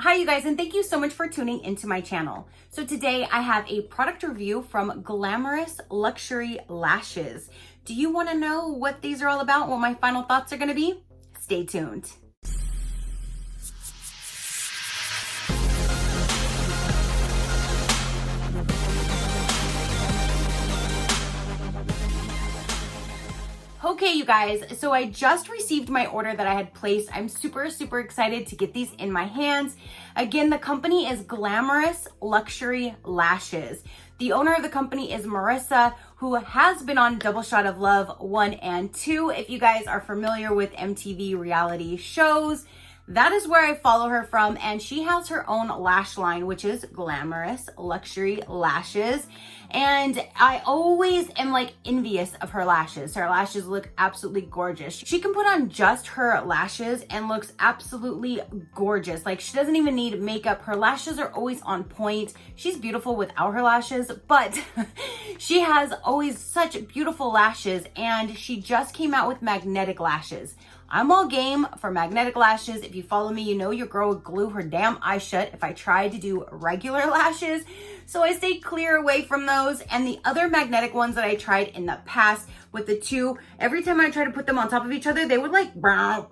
Hi you guys, and thank you so much for tuning into my channel. So today I have a product review from Glamouriss Luxury Lashes. Do you want to know what these are all about, what my final thoughts are going to be? Stay tuned. Okay, you guys, so I just received my order that I had placed. I'm super excited to get these in my hands. Again, the company is Glamouriss Luxury Lashes. The owner of the company is Marissa, who has been on Double Shot of Love 1 and 2. If you guys are familiar with MTV reality shows, that is where I follow her from, and she has her own lash line, which is Glamouriss Luxury Lashes. And I always am like envious of her lashes. Her lashes look absolutely gorgeous. She can put on just her lashes and looks absolutely gorgeous. Like, she doesn't even need makeup. Her lashes are always on point. She's beautiful without her lashes, but she has always such beautiful lashes, and she just came out with magnetic lashes. I'm all game for magnetic lashes. If you follow me, you know your girl would glue her damn eyes shut if I tried to do regular lashes. So I stay clear away from those. And the other magnetic ones that I tried in the past with the two, every time I try to put them on top of each other, they would like brown,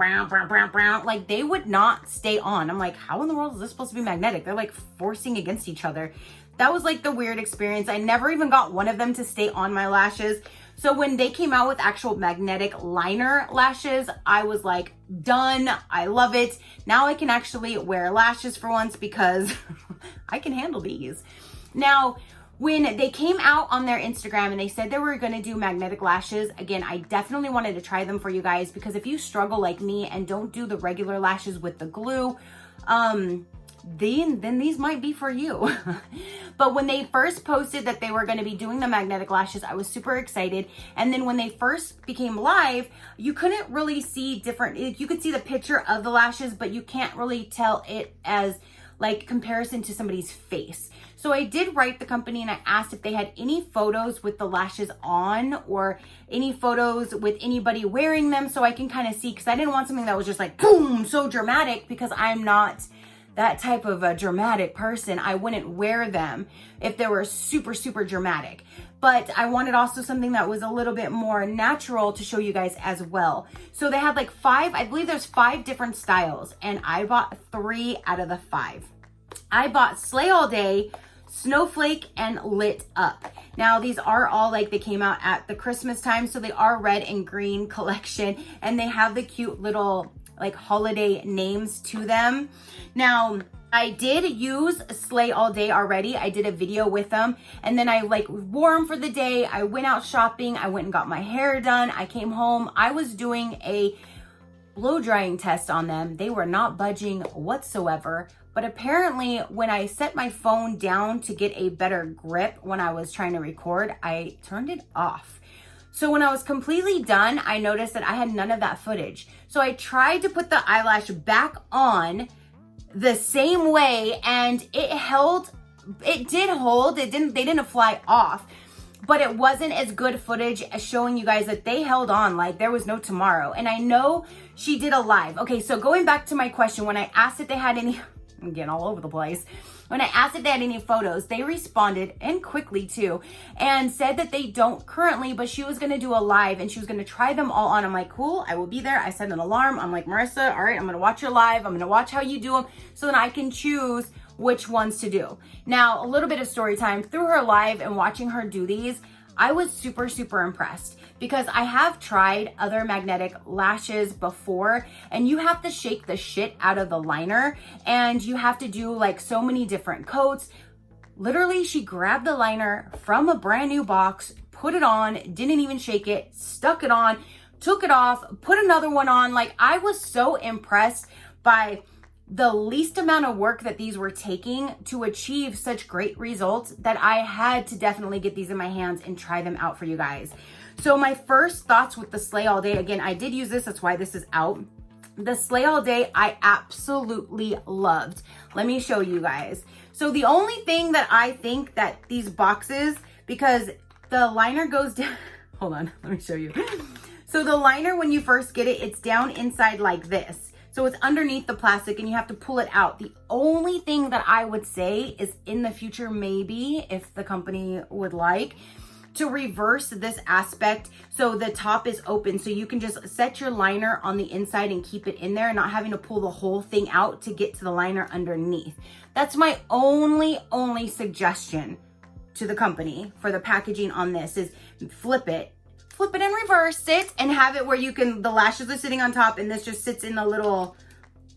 like they would not stay on. I'm like, how in the world is this supposed to be magnetic? They're like forcing against each other. That was like the weird experience. I never even got one of them to stay on my lashes. So when they came out with actual magnetic liner lashes, I was like, done. I love it. Now I can actually wear lashes for once because I can handle these. Now, when they came out on their Instagram and they said they were going to do magnetic lashes, again, I definitely wanted to try them for you guys, because if you struggle like me and don't do the regular lashes with the glue, then these might be for you. But when they first posted that they were going to be doing the magnetic lashes, I was super excited. And then when they first became live, you couldn't really see you could see the picture of the lashes, but you can't really tell it as like comparison to somebody's face. So I did write the company and I asked if they had any photos with the lashes on or any photos with anybody wearing them, so I can kind of see, because I didn't want something that was just like boom, so dramatic, because I'm not that type of a dramatic person. I wouldn't wear them if they were super dramatic. But I wanted also something that was a little bit more natural to show you guys as well. So they had like I believe there's 5 different styles, and I bought 3 out of the 5. I bought Slay All Day, Snowflake, and Lit Up. Now these are all like, they came out at the Christmas time, so they are red and green collection, and they have the cute little like holiday names to them. Now, I did use Slay All Day already. I did a video with them, and then I like wore them for the day. I went out shopping. I went and got my hair done. I came home. I was doing a blow drying test on them. They were not budging whatsoever. But apparently when I set my phone down to get a better grip when I was trying to record, I turned it off. So when I was completely done, I noticed that I had none of that footage. So I tried to put the eyelash back on the same way, and it held. It did hold. They didn't fly off, but it wasn't as good footage as showing you guys that they held on like there was no tomorrow. And I know she did a live. Okay, so going back to my question, when I asked if they had any, I'm getting all over the place. When I asked if they had any photos, they responded, and quickly too, and said that they don't currently, but she was going to do a live and she was going to try them all on. I'm like, cool, I will be there. I set an alarm. I'm like, Marissa, all right, I'm going to watch your live. I'm going to watch how you do them so that I can choose which ones to do. Now, a little bit of story time. Through her live and watching her do these, I was super impressed, because I have tried other magnetic lashes before, and you have to shake the shit out of the liner, and you have to do like so many different coats. Literally, she grabbed the liner from a brand new box, put it on, didn't even shake it, stuck it on, took it off, put another one on. Like, I was so impressed by the least amount of work that these were taking to achieve such great results that I had to definitely get these in my hands and try them out for you guys. So my first thoughts with the Slay All Day, again, I did use this, that's why this is out. The Slay All Day, I absolutely loved. Let me show you guys. So the only thing that I think that these boxes, because the liner goes down, hold on, let me show you. So the liner, when you first get it, it's down inside like this. So it's underneath the plastic and you have to pull it out. The only thing that I would say is in the future, maybe if the company would like, to reverse this aspect so the top is open, so you can just set your liner on the inside and keep it in there, not having to pull the whole thing out to get to the liner underneath. That's my only suggestion to the company for the packaging on this, is flip it and reverse it and have it where you can, the lashes are sitting on top and this just sits in the little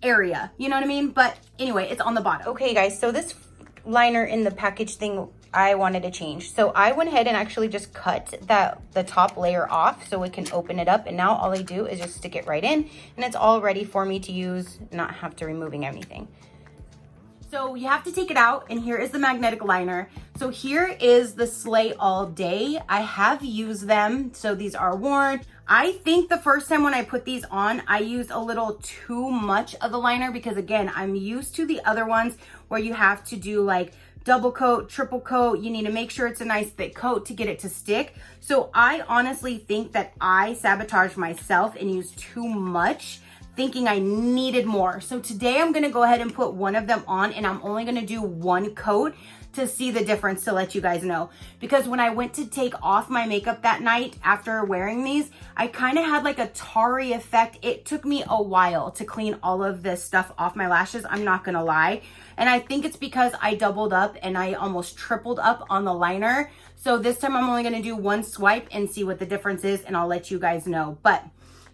area, you know what I mean? But anyway, it's on the bottom. Okay guys, so this liner in the package thing I wanted to change. So I went ahead and actually just cut the top layer off so it can open it up. And now all I do is just stick it right in and it's all ready for me to use, not have to removing anything. So you have to take it out, and here is the magnetic liner. So here is the Slay All Day. I have used them, so these are worn. I think the first time when I put these on, I used a little too much of the liner because again, I'm used to the other ones where you have to do like double coat, triple coat. You need to make sure it's a nice thick coat to get it to stick. So I honestly think that I sabotaged myself and used too much, thinking I needed more. So today I'm gonna go ahead and put one of them on, and I'm only gonna do one coat to see the difference, to let you guys know. Because when I went to take off my makeup that night after wearing these, I kind of had like a tarry effect. It took me a while to clean all of this stuff off my lashes, I'm not gonna lie. And I think it's because I doubled up and I almost tripled up on the liner. So this time I'm only gonna do one swipe and see what the difference is, and I'll let you guys know. But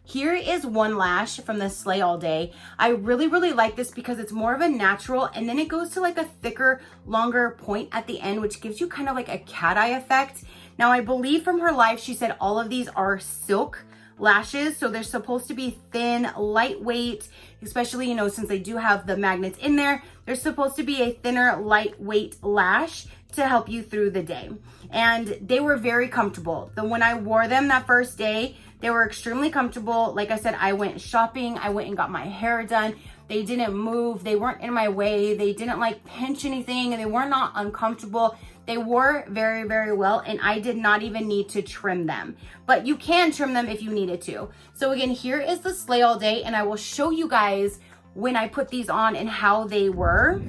here is one lash from the Slay All Day. I really like this because it's more of a natural, and then it goes to like a thicker, longer point at the end, which gives you kind of like a cat eye effect. Now, I believe from her live, she said all of these are silk lashes, so they're supposed to be thin, lightweight, especially, you know, since they do have the magnets in there. They're supposed to be a thinner, lightweight lash to help you through the day. And they were very comfortable. When I wore them that first day, they were extremely comfortable. Like I said, I went shopping, I went and got my hair done. They didn't move, they weren't in my way, they didn't like pinch anything, and they were not uncomfortable. They wore very well, and I did not even need to trim them. But you can trim them if you needed to. So again, here is the Slay All Day, and I will show you guys when I put these on and how they were.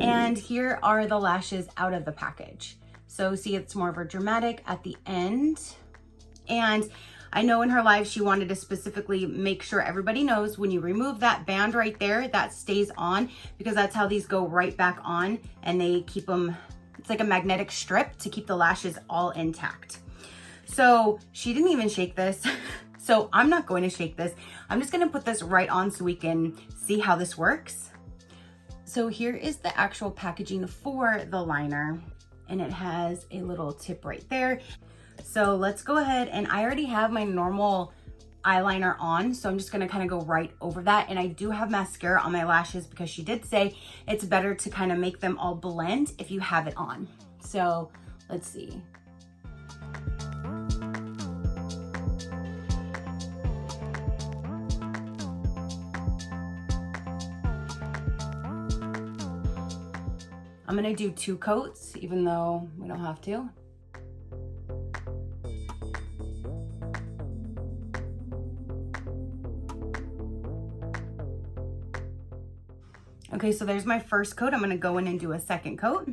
And here are the lashes out of the package. So see, it's more of a dramatic at the end. And I know in her live, she wanted to specifically make sure everybody knows when you remove that band right there, that stays on, because that's how these go right back on, and they keep them, it's like a magnetic strip to keep the lashes all intact. So she didn't even shake this. So I'm not going to shake this. I'm just going to put this right on so we can see how this works. So here is the actual packaging for the liner, and it has a little tip right there. So let's go ahead, and I already have my normal eyeliner on, so I'm just gonna kind of go right over that. And I do have mascara on my lashes because she did say it's better to kind of make them all blend if you have it on. So let's see. I'm gonna do 2 coats, even though we don't have to. Okay, so there's my first coat. I'm gonna go in and do a second coat.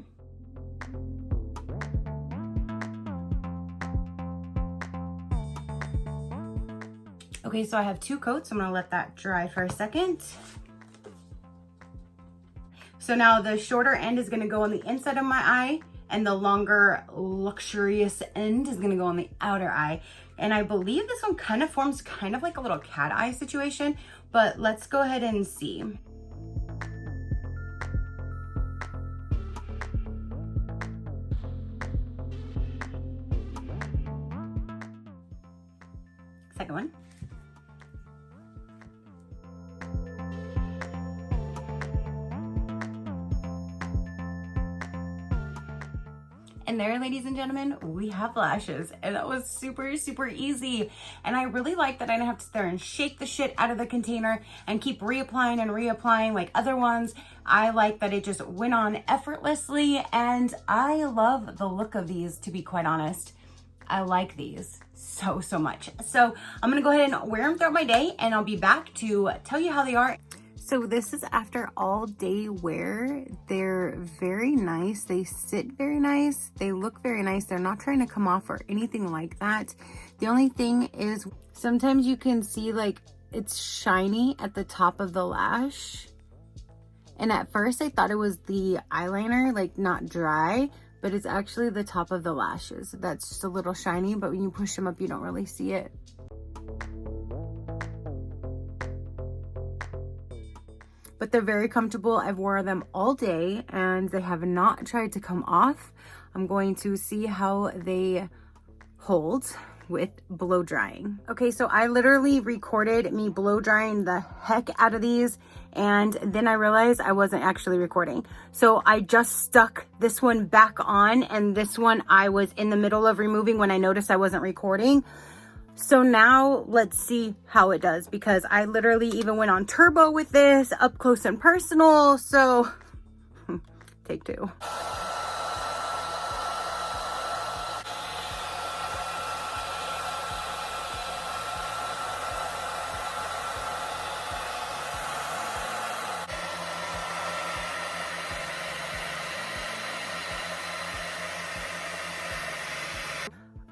Okay, so I have 2 coats. I'm gonna let that dry for a second. So now the shorter end is gonna go on the inside of my eye, and the longer, luxurious end is gonna go on the outer eye. And I believe this one kind of forms kind of like a little cat eye situation, but let's go ahead and see. Second one. And there, ladies and gentlemen, we have lashes, and that was super easy. And I really like that I didn't have to sit there and shake the shit out of the container and keep reapplying and reapplying like other ones. I like that it just went on effortlessly, and I love the look of these, to be quite honest. I like these so much. So I'm gonna go ahead and wear them throughout my day, and I'll be back to tell you how they are. So this is after all day wear. They're very nice. They sit very nice. They look very nice. They're not trying to come off or anything like that. The only thing is sometimes you can see like it's shiny at the top of the lash. And at first I thought it was the eyeliner, like not dry, but it's actually the top of the lashes. That's just a little shiny, but when you push them up, you don't really see it. But they're very comfortable. I've worn them all day and they have not tried to come off. I'm going to see how they hold with blow drying. Okay, so I literally recorded me blow drying the heck out of these, and then I realized I wasn't actually recording. So I just stuck this one back on, and this one I was in the middle of removing when I noticed I wasn't recording. So now let's see how it does, because I literally even went on turbo with this, up close and personal. So take two.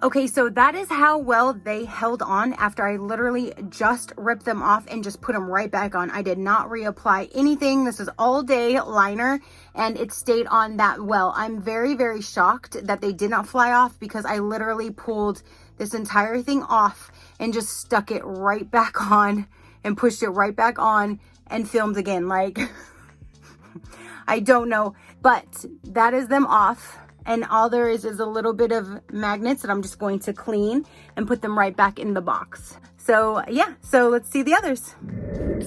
Okay, so that is how well they held on after I literally just ripped them off and just put them right back on. I did not reapply anything. This is all day liner and it stayed on that well. I'm very, very shocked that they did not fly off, because I literally pulled this entire thing off and just stuck it right back on and pushed it right back on and filmed again. Like, I don't know, but that is them off. And all there is a little bit of magnets that I'm just going to clean and put them right back in the box. So yeah, so let's see the others.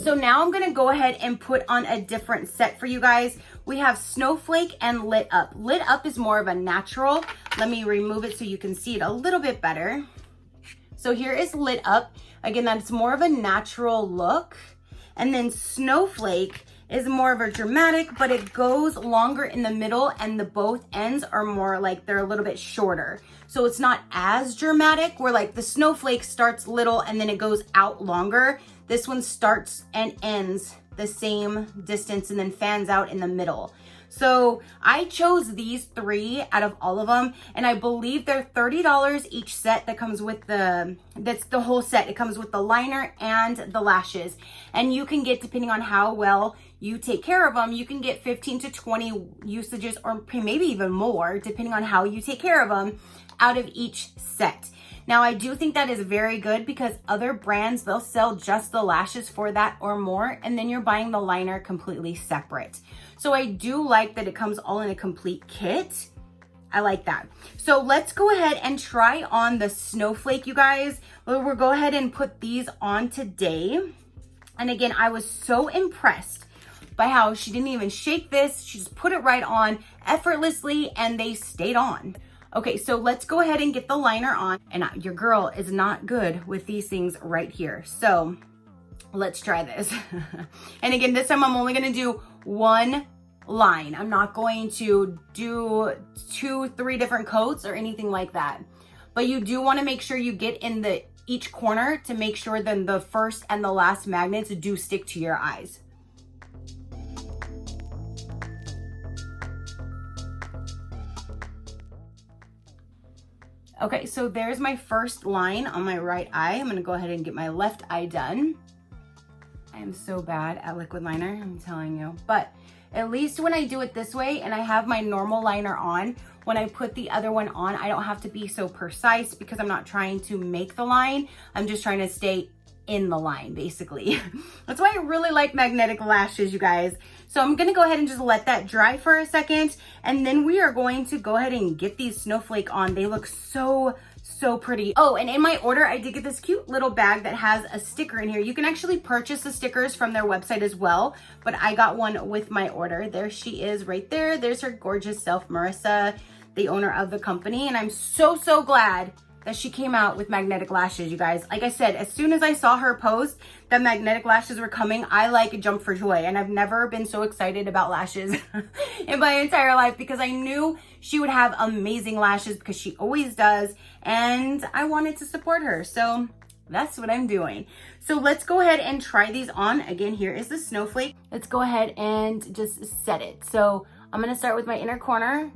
So now I'm gonna go ahead and put on a different set for you guys. We have Snowflake and Lit Up. Lit Up is more of a natural. Let me remove it so you can see it a little bit better. So here is Lit Up. Again, that's more of a natural look. And then Snowflake is more of a dramatic, but it goes longer in the middle, and the both ends are more like they're a little bit shorter. So it's not as dramatic, where like the Snowflake starts little and then it goes out longer. This one starts and ends the same distance and then fans out in the middle. So I chose these three out of all of them, and I believe they're $30 each set. That comes with that's the whole set. It comes with the liner and the lashes, and you can get, depending on how well you take care of them, you can get 15 to 20 usages, or maybe even more, depending on how you take care of them, out of each set. Now, I do think that is very good, because other brands, they'll sell just the lashes for that or more, and then you're buying the liner completely separate. So I do like that it comes all in a complete kit. I like that. So let's go ahead and try on the Snowflake, you guys. We'll go ahead and put these on today. And again, I was so impressed by how she didn't even shake this. She just put it right on effortlessly, and they stayed on. Okay, so let's go ahead and get the liner on. And your girl is not good with these things right here. So let's try this. And again, this time I'm only gonna do one line. I'm not going to do 2-3 different coats or anything like that. But you do wanna make sure you get in each corner to make sure then the first and the last magnets do stick to your eyes. Okay, so there's my first line on my right eye. I'm gonna go ahead and get my left eye done. I am so bad at liquid liner, I'm telling you. But at least when I do it this way and I have my normal liner on, when I put the other one on, I don't have to be so precise, because I'm not trying to make the line. I'm just trying to stay in the line, basically. That's why I really like magnetic lashes, you guys. So I'm gonna go ahead and just let that dry for a second, and then we are going to go ahead and get these Snowflake on. They look so pretty. Oh, and in my order, I did get this cute little bag that has a sticker in here. You can actually purchase the stickers from their website as well, but I got one with my order. There she is right there. There's her gorgeous self, Marissa, the owner of the company, and I'm so glad that she came out with magnetic lashes, you guys. Like I said, as soon as I saw her post that magnetic lashes were coming, I like jumped for joy. And I've never been so excited about lashes in my entire life, because I knew she would have amazing lashes, because she always does. And I wanted to support her. So that's what I'm doing. So let's go ahead and try these on. Again, here is the Snowflake. let's go ahead and just set it. So I'm gonna start with my inner corner.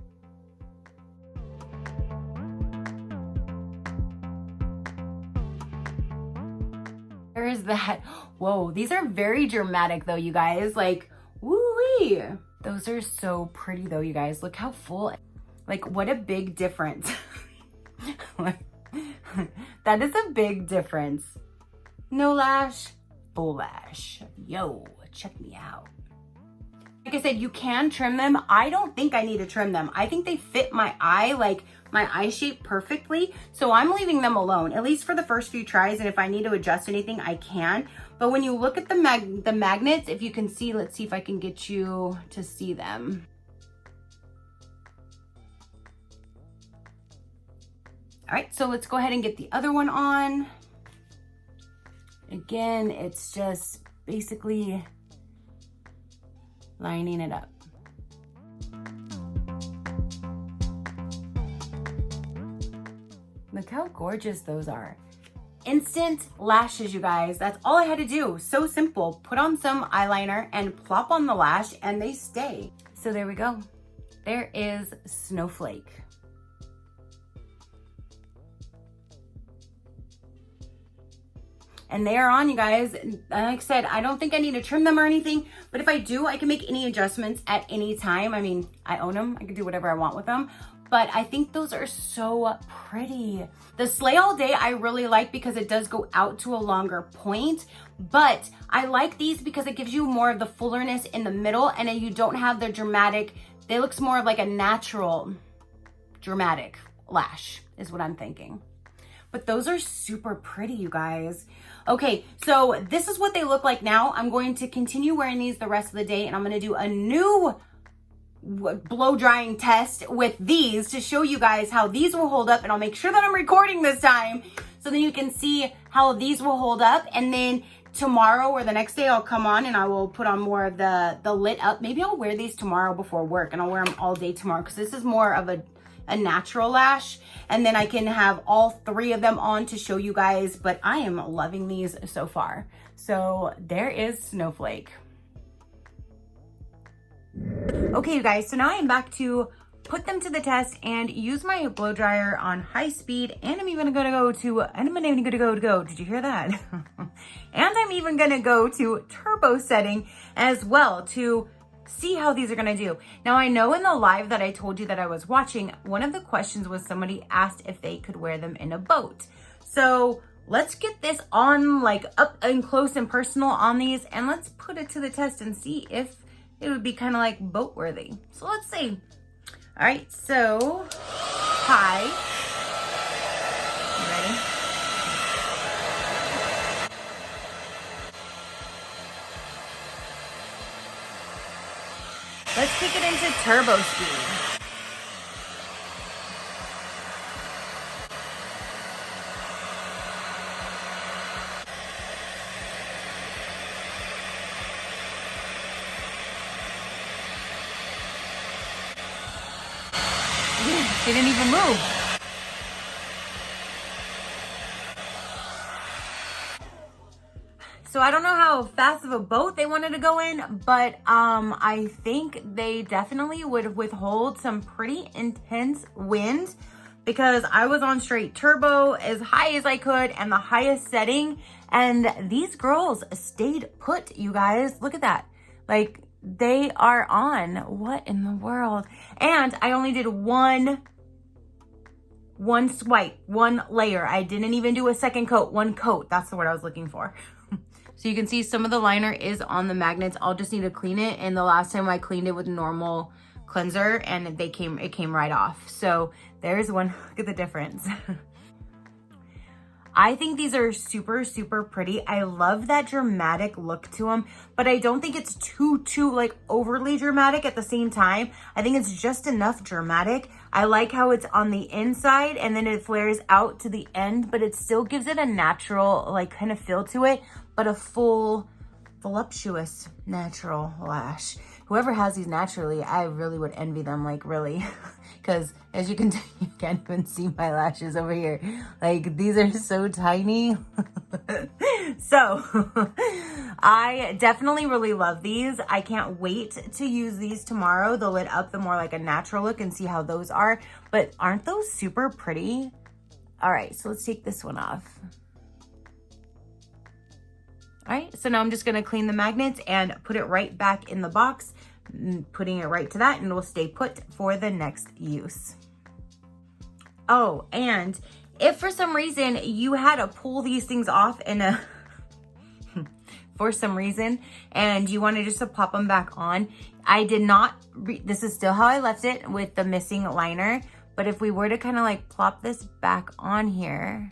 There is that. Whoa, these are very dramatic though, you guys. Like, woo-wee. Those are so pretty though, you guys. Look how full, like what a big difference. That is a big difference. No lash, full lash. Yo, check me out. Like I said, you can trim them. I don't think I need to trim them. I think they fit my eye, like my eye shape perfectly. So I'm leaving them alone, at least for the first few tries. And if I need to adjust anything, I can. But when you look at the magnets, if you can see, let's see if I can get you to see them. All right, so let's go ahead and get the other one on. Again, it's just basically lining it up. Look how gorgeous those are. Instant lashes, you guys. That's all I had to do. So simple. Put on some eyeliner and plop on the lash and they stay. So there we go. There is Snowflake. And they are on, you guys. Like I said, I don't think I need to trim them or anything, but if I do, I can make any adjustments at any time. I mean, I own them. I can do whatever I want with them, but I think those are so pretty. The Slay All Day I really like because it does go out to a longer point, but I like these because it gives you more of the fullerness in the middle and then you don't have the dramatic, they looks more of like a natural dramatic lash is what I'm thinking. But those are super pretty, you guys. Okay, so this is what they look like now. I'm going to continue wearing these the rest of the day and I'm gonna do a new blow drying test with these to show you guys how these will hold up, and I'll make sure that I'm recording this time so then you can see how these will hold up. And then tomorrow or the next day I'll come on and I will put on more of the lit up. Maybe I'll wear these tomorrow before work and I'll wear them all day tomorrow because this is more of a natural lash, and then I can have all three of them on to show you guys, but I am loving these so far. So there is Snowflake. Okay, you guys, so now I'm back to put them to the test and use my blow dryer on high speed, and I'm even gonna go to, did you hear that? And I'm even gonna go to turbo setting as well to see how these are gonna do. Now I know in the live that I told you that I was watching, one of the questions was somebody asked if they could wear them in a boat. So let's get this on like up and close and personal on these, and let's put it to the test and see if it would be kind of like boat worthy. So let's see. All right, so hi. You ready? Let's kick it into turbo speed. They didn't even move. So I don't know how fast of a boat they wanted to go in, but I think they definitely would withhold some pretty intense wind because I was on straight turbo as high as I could and the highest setting, and these girls stayed put, you guys. Look at that. Like, they are on. What in the world? And I only did one swipe, one layer. I didn't even do a second coat, one coat. That's the word I was looking for. So you can see some of the liner is on the magnets. I'll just need to clean it. And the last time I cleaned it with normal cleanser and it came right off. So there's one. Look at the difference. I think these are super, super pretty. I love that dramatic look to them, but I don't think it's too like overly dramatic at the same time. I think it's just enough dramatic. I like how it's on the inside and then it flares out to the end, but it still gives it a natural like kind of feel to it, but a full voluptuous natural lash. Whoever has these naturally, I really would envy them, like really. Because as you can tell, you can't even see my lashes over here. Like, these are so tiny. So, I definitely really love these. I can't wait to use these tomorrow. The Lit Up, the more like a natural look, and see how those are. But aren't those super pretty? All right, so let's take this one off. All right, so now I'm just gonna clean the magnets and put it right back in the box, putting it right to that, and it will stay put for the next use. Oh, and if for some reason you had to pull these things off in a, for some reason, and you wanted just to pop them back on, I did not, this is still how I left it with the missing liner, but if we were to kind of like plop this back on here,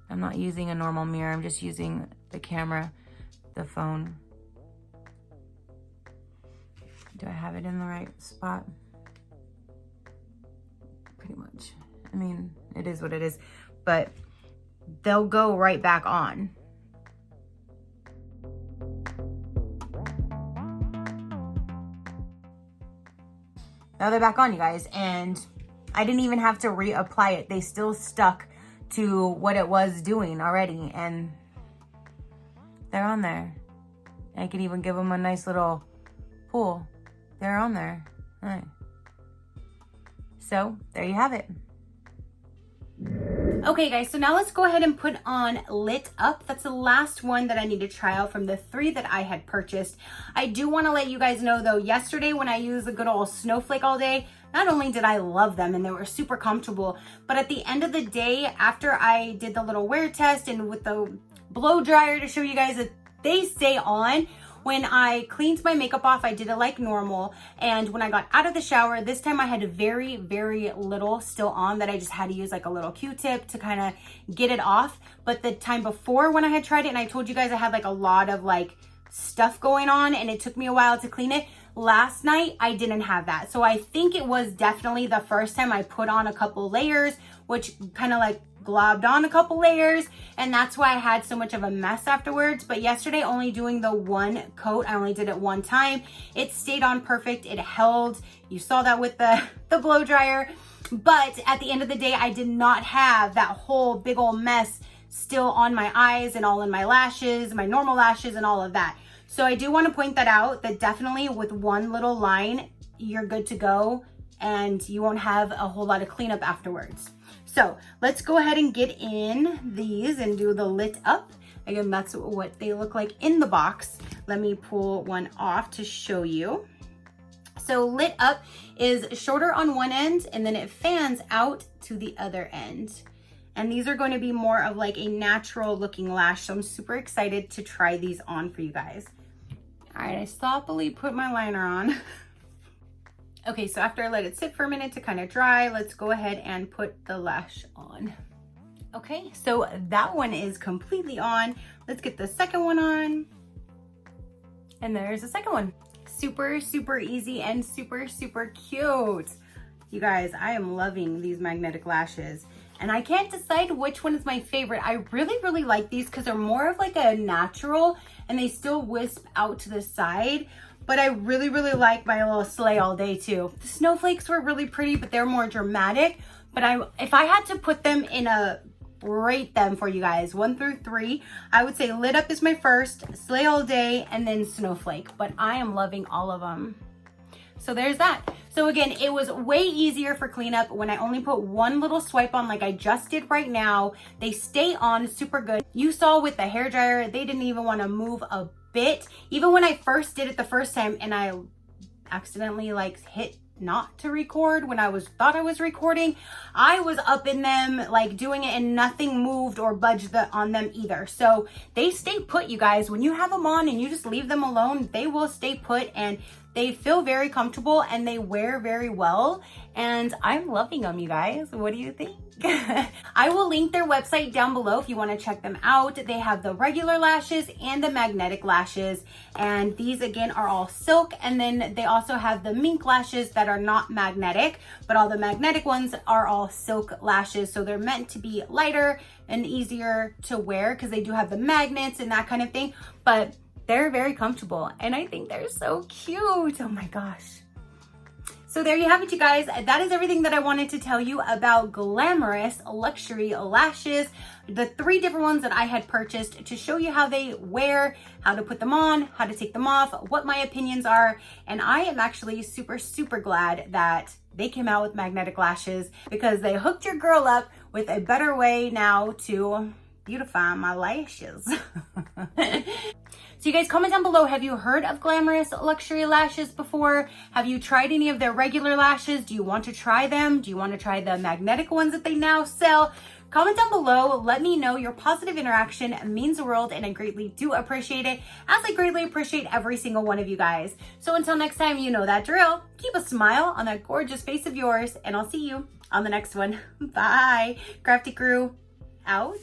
I'm not using a normal mirror, I'm just using the camera, the phone. Do I have it in the right spot? Pretty much. I mean, it is what it is, but they'll go right back on. Now they're back on, you guys, and I didn't even have to reapply it. They still stuck to what it was doing already, and they're on there. I can even give them a nice little pull. They're on there. All right. So there you have it. Okay guys, so now let's go ahead and put on Lit Up. That's the last one that I need to try out from the 3 that I had purchased. I do want to let you guys know though, yesterday when I used the good old Snowflake all day, not only did I love them and they were super comfortable, but at the end of the day, after I did the little wear test and with the blow dryer to show you guys that they stay on, when I cleaned my makeup off, I did it like normal. And when I got out of the shower, this time I had very, very little still on that I just had to use like a little Q-tip to kind of get it off. But the time before when I had tried it, and I told you guys I had like a lot of like stuff going on and it took me a while to clean it. Last night, I didn't have that. So I think it was definitely the first time I put on a couple layers, which kind of like globbed on a couple layers, and that's why I had so much of a mess afterwards. But yesterday, only doing the one coat, I only did it one time. It stayed on perfect. It held. You saw that with the blow dryer. But at the end of the day, I did not have that whole big old mess still on my eyes and all in my lashes, my normal lashes and all of that. So I do want to point that out, that definitely with one little line, you're good to go and you won't have a whole lot of cleanup afterwards. So let's go ahead and get in these and do the Lit Up. Again, that's what they look like in the box. Let me pull one off to show you. So Lit Up is shorter on one end and then it fans out to the other end. And these are going to be more of like a natural looking lash. So I'm super excited to try these on for you guys. All right, I sloppily put my liner on. Okay, so after I let it sit for a minute to kind of dry, let's go ahead and put the lash on. Okay, so that one is completely on. Let's get the second one on. And there's the second one. Super, super easy and super, super cute. You guys, I am loving these magnetic lashes. And I can't decide which one is my favorite. I really, really like these because they're more of like a natural and they still wisp out to the side. But I really, really like my little Slay All Day too. The snowflakes were really pretty, but they're more dramatic. But if I had to put them in rate them for you guys, 1 through 3, I would say Lit Up is my first, Slay All Day, and then Snowflake. But I am loving all of them. So there's that. So again, it was way easier for cleanup when I only put one little swipe on like I just did right now. They stay on super good. You saw with the hairdryer, they didn't even want to move a bit. Even when I first did it the first time and I accidentally like hit not to record when I thought I was recording, I was up in them like doing it and nothing moved or budged on them either. So they stay put, you guys. When you have them on and you just leave them alone, they will stay put and they feel very comfortable and they wear very well. And I'm loving them, you guys. What do you think? I will link their website down below if you want to check them out. They have the regular lashes and the magnetic lashes. And these again are all silk. And then they also have the mink lashes that are not magnetic, but all the magnetic ones are all silk lashes. So they're meant to be lighter and easier to wear because they do have the magnets and that kind of thing. But they're very comfortable and I think they're so cute. Oh my gosh. So there you have it, you guys. That is everything that I wanted to tell you about Glamouriss luxury lashes. The 3 different ones that I had purchased to show you how they wear, how to put them on, how to take them off, what my opinions are. And I am actually super, super glad that they came out with magnetic lashes because they hooked your girl up with a better way now to beautify my lashes. So you guys, comment down below, have you heard of Glamouriss luxury lashes before? Have you tried any of their regular lashes? Do you want to try them? Do you want to try the magnetic ones that they now sell? Comment down below, let me know. Your positive interaction means the world and I greatly do appreciate it, as I greatly appreciate every single one of you guys. So until next time, you know that drill. Keep a smile on that gorgeous face of yours and I'll see you on the next one. Bye. Crafty crew, out.